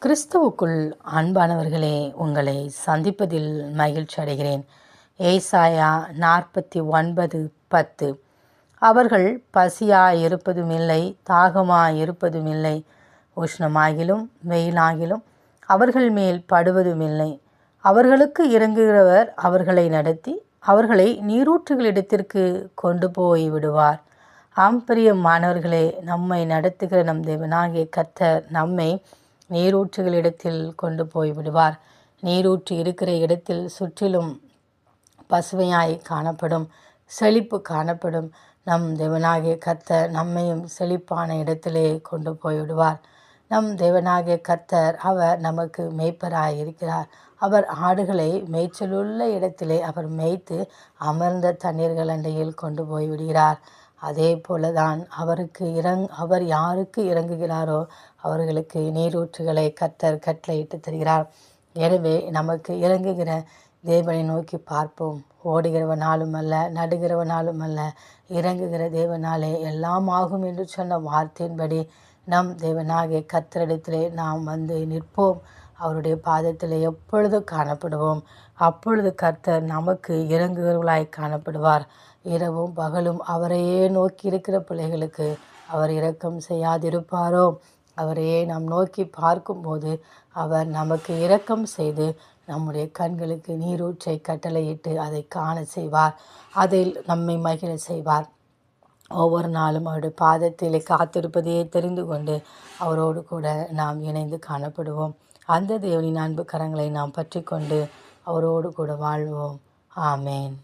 கிறிஸ்துவுக்குள் அன்பானவர்களே, உங்களை சந்திப்பதில் மகிழ்ச்சி அடைகிறேன். ஏசாயா 49:10. அவர்கள் பசியாயிருப்பதுமில்லை, தாகமாயிருப்பதுமில்லை, உஷ்ணமாகிலும் வெயிலாகிலும் அவர்கள் மேல் படுவதுமில்லை. அவர்களுக்கு இறங்குகிறவர் அவர்களை நடத்தி அவர்களை நீரூற்றுகளிடத்திற்கு கொண்டு போய் விடுவார். பிரியமானவர்களே, நம்மை நடத்துகிற நம் தேவனாகிய கர்த்தர் நம்மை நீரூற்றுகளிடத்தில் கொண்டு போய் விடுவார். நீரூற்று இருக்கிற இடத்தில் சுற்றிலும் பசுமையாய் காணப்படும், செழிப்பு காணப்படும். நம் தேவனாகிய கர்த்தர் நம்மையும் செழிப்பான இடத்திலே கொண்டு போய் விடுவார். நம் தேவனாகிய கர்த்தர் அவர் நமக்கு மேய்ப்பராய் இருக்கிறார். அவர் ஆடுகளை மேய்ச்சலுள்ள இடத்திலே அவர் மேய்த்து அமர்ந்த தண்ணீர்கள் அண்டையில் கொண்டு போய் விடுகிறார். அதே போலதான் அவர் யாருக்கு இறங்குகிறாரோ அவர்களுக்கு நீரூற்றுகளை கர்த்தர் கட்டளையிட்டு தருகிறார். எனவே நமக்கு இறங்குகிற தேவனை நோக்கி பார்ப்போம். ஓடுகிறவனாலும் அல்ல, நடுகிறவனாலும் அல்ல, இறங்குகிற தேவனாலே எல்லாம் ஆகும் என்று சொன்ன வார்த்தையின்படி நம் தேவனாகிய கர்த்தரிடத்திலே நாம் வந்து நிற்போம். அவருடைய பாதத்தில் எப்பொழுதும் காணப்படுவோம். அப்பொழுது கர்த்தர் நமக்கு இறங்குகிறவர்களாய் காணப்படுவார். இரவும் பகலும் அவரையே நோக்கி இருக்கிற பிள்ளைகளுக்கு அவர் இரக்கம் செய்யாதிருப்பாரோ? அவரையே நாம் நோக்கி பார்க்கும்போது அவர் நமக்கு இரக்கம் செய்து நம்முடைய கண்களுக்கு நீரூற்றை கட்டளையிட்டு அதை காண செய்வார். அதில் நம்மை மகிழ செய்வார். ஒவ்வொரு நாளும் அவருடைய பாதத்திலே காத்திருப்பதையே தெரிந்து கொண்டு அவரோடு கூட நாம் இணைந்து காணப்படுவோம். அந்த தேவனின் அன்பு கரங்களை நாம் பற்றி கொண்டு அவரோடு கூட வாழ்வோம். ஆமேன்.